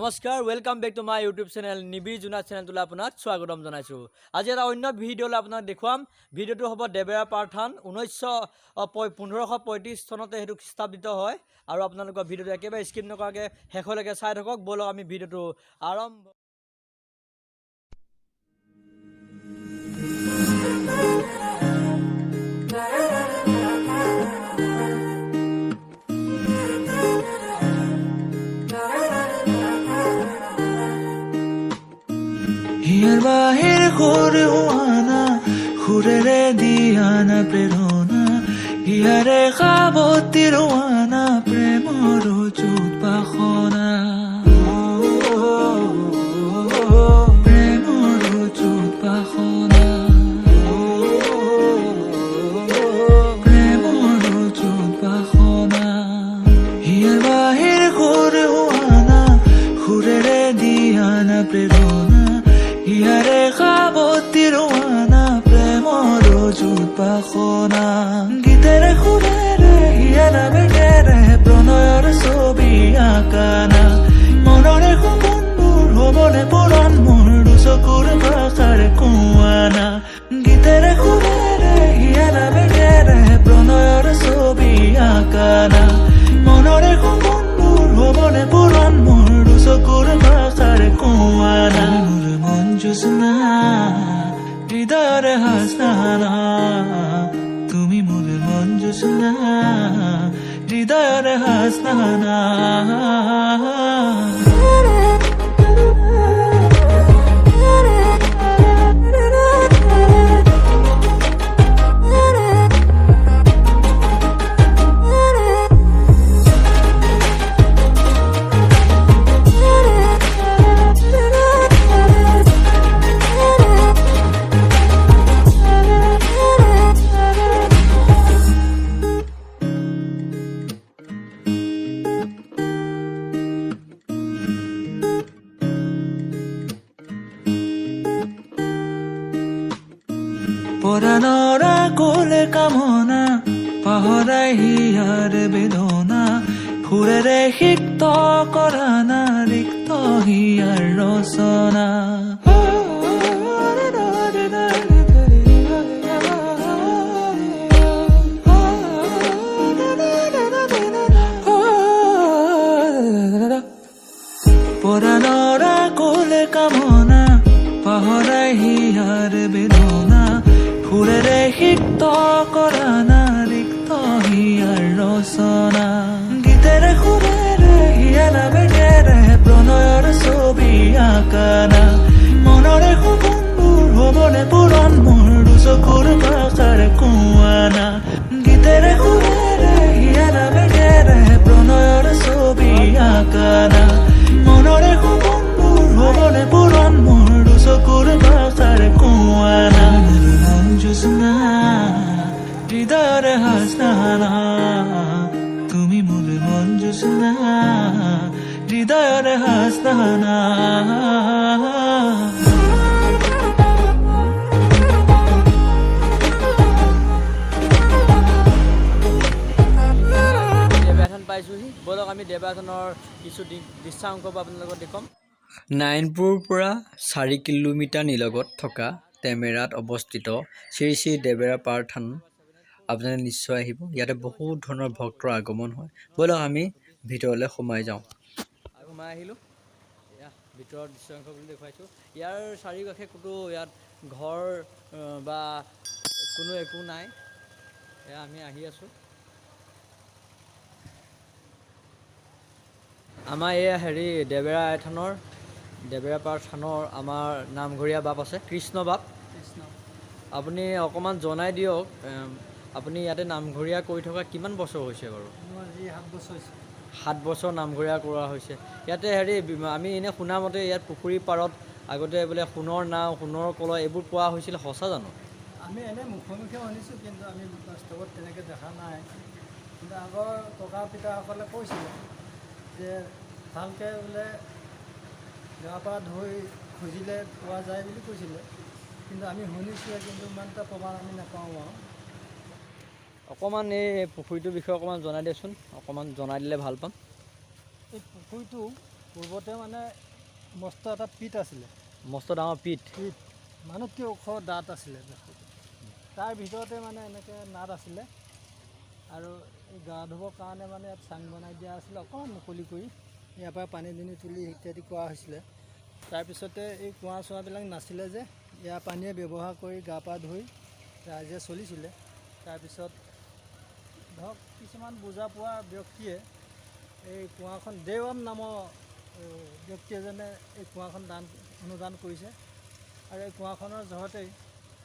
নমস্কাৰ welcome back to my YouTube channel নিবিৰ জুনা চেনেলটোলৈ আপোনাক স্বাগতম জনাইছোঁ। আজি এটা অন্য ভিডিঅ'লৈ আপোনাক দেখুৱাম। ভিডিঅ'টো হ'ব দেবেৰা পাৰ থান 1535 চনতে সেইটো স্থাপিত হয় আৰু আপোনালোকৰ ভিডিঅ'টো একেবাৰে স্কিপ নকৰাকৈ শেষলৈকে চাই থাকক। ব'লক আমি ভিডিঅ'টো আৰম্ভ। হিয়ার বাহির করে ওয়ানা খুরেরে দিয়ানা প্রেরণা হিয়ারে খাবতির ওয়ানা প্রেমর চুত বাখনা প্রেমর চুত বাখনা প্রেমর চুত বাখনা হিয়ার বাহির করে ওয়ানা খুরেরে দিয়ানা প্রেরণা হিয়ারে খাবতির ওয়ানা প্রেমর জুত পাখনা গীতেরে খুরেরে হিয়ারা বেটেরে প্রণয়র ছবি আঁকানা মনরে সপোনবোৰ হবলে পুৰণ মোৰ চকুৰ ভাষাৰ কুৱানা গীতেৰে খুৰেৰে হিয়াৰা বেটেৰে প্ৰণয়ৰ ছবি আঁকানা মনৰে সপোনবোৰ হবলে পুৰণ মোৰ চকুৰ ভাষাৰ কুৱানা জোসনা হৃদয়েৰ হাসনা তুমি মোৰ মন জোসনা হৃদয়েৰ হাসনা পৰানৰা কোলে কামনা পাহৰাই হিয়াৰ বেদনা ফুৰেৰে সিক্ত কৰানা ৰিক্ত হিয়াৰ ৰচনা পৰানৰা কোলে কামনা পাহৰাই হিয়াৰ বেদনা ফুৰেৰে সিক্ত কৰানা ৰিক্ত হিয়াৰ ৰচনা গীতেৰে খুৰেৰে হিয়াৰা বেটেৰে প্ৰণয়ৰ ছবি আঁকানা মনৰে সপোনবোৰ হবলে পুৰণ মোৰ চকুৰ ভাষাৰ কুৱানা গীতেৰে খুৰেৰে হিয়াৰা বেটেৰে প্ৰণয়ৰ ছবি আঁকানা মনৰে সপোনবোৰ হবলে পুৰণ মোৰ চকুৰ ভাষাৰ কুৱানা জোসনা হৃদয়েৰ হাসনা তুমি মোৰ মন জোসনা হৃদয়েৰ হাসনা দেবেৰাথান পাইছোঁহি। ব'লক আমি দেবেৰাথানৰ কিছু দৃশ্যাংশ আপোনালোকক দেখুৱাম। নাৰায়ণপুৰৰ পৰা 4 কিলোমিটাৰ নিলগত থকা টেমেৰাত অৱস্থিত শ্ৰী শ্ৰী দেবেৰা পাৰ থান আপোনালোকে নিশ্চয় আহিব। ইয়াতে বহুত ধৰণৰ ভক্তৰ আগমন হয়। ব'লক আমি ভিতৰলৈ সোমাই যাওঁ। আৰু সোমাই আহিলোঁ। এয়া ভিতৰৰ দৃশ্যাংশ বুলি দেখুৱাইছোঁ। ইয়াৰ চাৰিওকাষে কোনো ইয়াত ঘৰ বা কোনো একো নাই। এয়া আমি আহি আছোঁ। আমাৰ এয়া দেবেৰা পাৰ থানৰ আমাৰ নামঘৰীয়া বাপ আছে, কৃষ্ণ বাপ। আপুনি অকণমান জনাই দিয়ক, আপুনি ইয়াতে নামঘৰীয়া কৰি থকা কিমান বছৰ হৈছে বাৰু? 7 বছৰ নামঘৰীয়া কৰা হৈছে। ইয়াতে আমি এনেই শুনা মতে ইয়াত পুখুৰীৰ পাৰত আগতে বোলে সোণৰ নাও, সোণৰ কলহ এইবোৰ পোৱা হৈছিল, সঁচা জানো? আমি এনেই মুখে শুনিছোঁ, কিন্তু আমি বাস্তৱত তেনেকৈ দেখা নাই। কিন্তু আগৰ ককা পিতাসকলে কৈছিলে যে ভালকৈ বোলে গা পা ধুই খুজিলে পোৱা যায় বুলি কৈছিলে, কিন্তু আমি শুনিছোঁহে, কিন্তু ইমান এটা প্ৰমাণ আমি নাপাওঁ আৰু। অকণমান এই পুখুৰীটোৰ বিষয়ে অকণমান জনাই দিয়কচোন, অকণমান জনাই দিলে ভাল পাম। এই পুখুৰীটো পূৰ্বতে মানে মস্ত এটা পিঠ আছিলে, মস্ত ডাঙৰ পিঠ। পিঠ মানুহতকৈ ওখ দাঁত আছিলে বস্তুটো। তাৰ ভিতৰতে মানে এনেকৈ নাদ আছিলে আৰু এই গা ধুবৰ কাৰণে মানে ইয়াত চাং বনাই দিয়া আছিলে, অকণমান মুকলি কৰি ইয়াৰ পৰা পানী দুনি তুলি ইত্যাদি কৰা হৈছিলে। তাৰপিছতে এই কুঁৱা চুৱাবিলাক নাছিলে যে, ইয়াৰ পানীয়ে ব্যৱহাৰ কৰি গা পা ধুই ৰাইজে চলিছিলে। তাৰপিছত ধৰক কিছুমান বুজা পোৱা ব্যক্তিয়ে এই কুঁৱাখন দেৱাম নামৰ ব্যক্তি এজনে এই কুঁৱাখন অনুদান কৰিছে আৰু এই কুঁৱাখনৰ জহতেই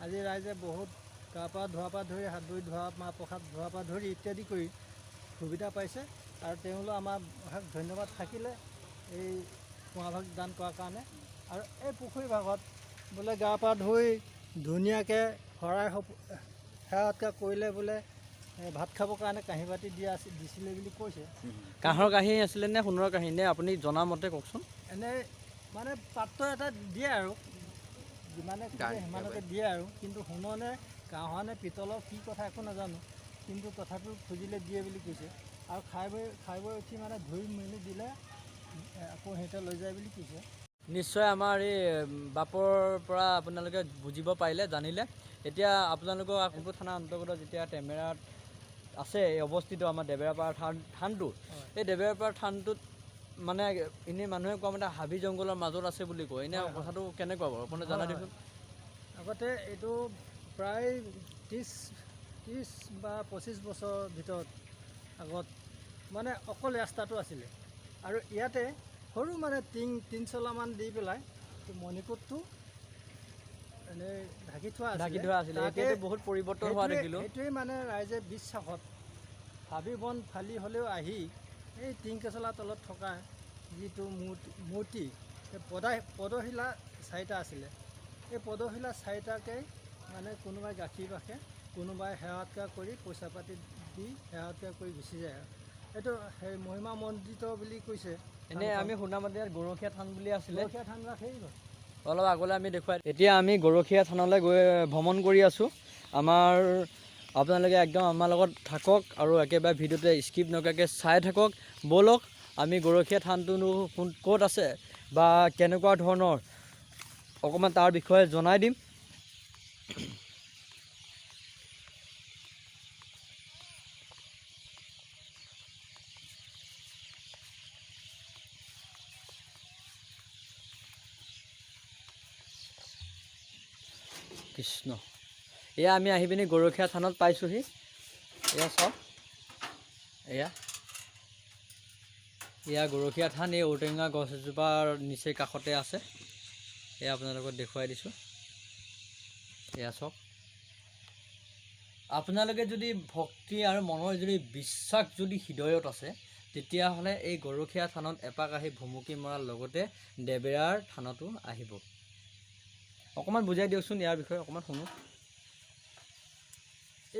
আজি ৰাইজে বহুত গা পা ধোৱাৰ পৰা ধৰি হাত ভৰি ধোৱা, মাহ প্ৰসাদ ধোৱাৰ পৰা ধৰি ইত্যাদি কৰি সুবিধা পাইছে। আৰু তেওঁলোক আমাৰ ধন্যবাদ থাকিলে এই কুঁৱাভাগ দান কৰাৰ কাৰণে। আৰু এই পুখুৰী ভাগত বোলে গা পা ধুই ধুনীয়াকৈ শৰাই সেৱা সৎকাৰ কৰিলে বোলে ভাত খাবৰ কাৰণে কাঁহী বাতি দিছিলে বুলি কৈছে। কাঁহৰ কাঁহী আছিলে নে সোণৰ কাঁহী নে আপুনি জনামতে কওকচোন? এনেই মানে পাত্ৰ এটা দিয়ে আৰু যিমানে খোজে সিমানকে দিয়ে আৰু, কিন্তু সোণৰ নে কাঁহৰ নে পিতলৰ কি কথা একো নাজানো, কিন্তু তথাপিও খুজিলে দিয়ে বুলি কৈছে। আৰু খাই বৈ উঠি মানে ধুই মেলি দিলে আকৌ সিহঁতে লৈ যায় বুলি কৈছে। নিশ্চয় আমাৰ এই বাপৰ পৰা আপোনালোকে বুজিব পাৰিলে, জানিলে। এতিয়া আপোনালোকৰ লখিমপুৰ থানাৰ অন্তৰ্গত যেতিয়া টেমেৰাত আছে এই অৱস্থিত আমাৰ দেবেৰাপাৰ থানটো, এই দেবেৰাপাৰ থানটোত মানে এনেই মানুহে কোৱা মতে হাবি জংঘলৰ মাজত আছে বুলি কয়। এনেই কথাটো কেনেকুৱা বাৰু আপুনি জনাই দিয়কচোন। আগতে এইটো প্ৰায় 30 বা 25 বছৰৰ ভিতৰত আগত মানে অকল ৰাস্তাটো আছিলে আৰু ইয়াতে সৰু মানে তিন চলামান দি পেলাই মণিকোটটো এনেই ঢাকি থোৱা আছিলে। এতিয়াতো বহুত পৰিৱৰ্তন হোৱা দেখিলোঁ। সেইটোৱেই মানে ৰাইজে বিশ্বাসত হাবি বন ফালি হ'লেও আহি এই টিংকেচলাৰ তলত থকা যিটো মূৰ্তি, সেই পদশিলা 4টা আছিলে। এই পদশিলা 4টাকেই মানে কোনোবাই গাখীৰ বাসে, কোনোবাই সেৱা সৎকাৰ কৰি পইচা পাতি দি সেৱা সৎকাৰ কৰি গুচি যায়। এইটো সেই মহিমা মণ্ডিত বুলি কৈছে। এনেই আমি শুনামতে ইয়াত গৰখীয়া থান বুলি আছিলে। গৰখীয়া থানবিলাক সেই অলপ আগলৈ আমি দেখুৱাই, এতিয়া আমি গৰখীয়া থানলৈ গৈ ভ্ৰমণ কৰি আছোঁ। আপোনালোকে একদম আমাৰ লগত থাকক আৰু একেবাৰে ভিডিঅ'টো স্কিপ নকৰাকৈ চাই থাকক। ব'লক আমি গৰখীয়া থানটোনো ক'ত আছে বা কেনেকুৱা ধৰণৰ অকণমান তাৰ বিষয়ে জনাই দিম। কৃষ্ণ, এয়া আমি আহি পিনি গৰখীয়া থানত পাইছোঁহি। এয়া চাওক, এয়া গৰখীয়া থান। এই ঔটেঙা গছ এজোপাৰ নিচেই কাষতে আছে। এয়া আপোনালোকক দেখুৱাই দিছোঁ। এয়া চাওক, আপোনালোকে যদি ভক্তি আৰু মনৰ যদি বিশ্বাস যদি হৃদয়ত আছে, তেতিয়াহ'লে এই গৰখীয়া থানত এপাক আহি ভুমুকি মৰাৰ লগতে দেবেৰাৰ থানতো আহিব। অকণমান বুজাই দিয়কচোন ইয়াৰ বিষয়ে, অকণমান শুনো।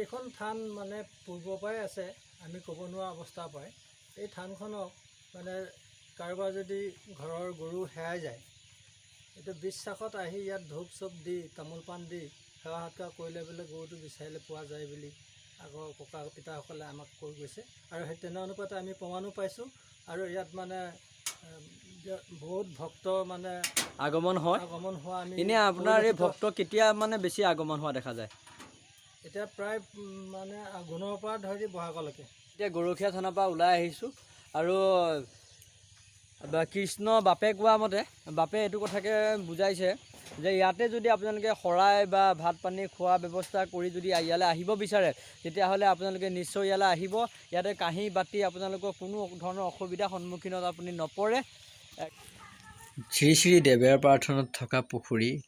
এইখন থান মানে পূৰ্বৰ পৰাই আছে, আমি ক'ব নোৱাৰা অৱস্থাৰ পৰাই। এই থানখনক মানে কাৰোবাৰ যদি ঘৰৰ গৰু হেৰাই যায়, এইটো বিশ্বাসত আহি ইয়াত ধূপ চুপ দি তামোল পাণ দি সেৱা সৎকাৰ কৰিলে বোলে গৰুটো বিচাৰিলে পোৱা যায় বুলি আগৰ ককা পিতাসকলে আমাক কৈ গৈছে। আৰু সেই তেনে অনুপাতে আমি প্ৰমাণো পাইছোঁ। আৰু ইয়াত মানে বহুত ভক্ত মানে আগমন হোৱা আমি এনেই আপোনাৰ এই ভক্ত কেতিয়া মানে বেছি আগমন হোৱা দেখা যায়? এতিয়া প্ৰায় মানে আঘোণৰ পৰা ধৰি বহাগলৈকে। এতিয়া গৰখীয়া থানৰ পৰা ওলাই আহিছোঁ আৰু কৃষ্ণ বাপে কোৱা মতে বাপে এইটো কথাকে বুজাইছে যে ইয়াতে যদি আপোনালোকে শৰাই বা ভাত পানী খোৱা ব্যৱস্থা কৰি যদি ইয়ালৈ আহিব বিচাৰে, তেতিয়াহ'লে আপোনালোকে নিশ্চয় ইয়ালৈ আহিব। ইয়াতে কাঁহী বাতি আপোনালোকৰ কোনো ধৰণৰ অসুবিধাৰ সন্মুখীনত আপুনি নপৰে। শ্ৰী শ্ৰী দেবেৰাপাৰ থানত থকা পুখুৰীত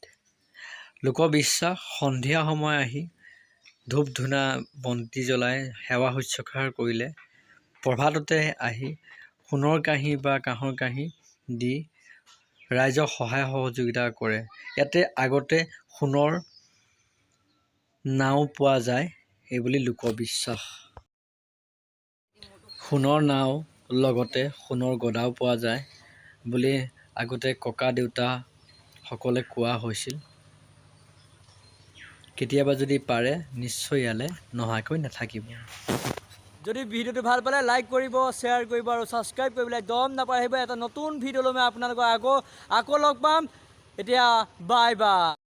লোকবিশ্বাস সন্ধিয়া সময় আহি ধূপ ধূনা বন্তি জ্বলাই সেৱা শুশ্ৰূষা কৰিলে প্ৰভাততে আহি সোণৰ কাঁহী বা কাঁহৰ কাঁহী দি ৰাইজক সহায় সহযোগিতা কৰে। ইয়াতে আগতে সোণৰ নাও পোৱা যায় এইবুলি লোকবিশ্বাস। সোণৰ নাও লগতে সোণৰ গদাও পোৱা যায় বুলি আগতে ককা দেউতাসকলে কোৱা হৈছিল। কেতিয়াবা যদি পাৰে নিশ্চয় ইয়ালৈ নহাকৈ নাথাকিব। যদি ভিডিঅ'টো ভাল পালে লাইক কৰিব, শ্বেয়াৰ কৰিব আৰু ছাবস্ক্ৰাইব কৰিবলৈ একদম নাপাহৰিব। এটা নতুন ভিডিঅ' লৈ মই আপোনালোকক আকৌ লগ পাম। এতিয়া বাই বাই।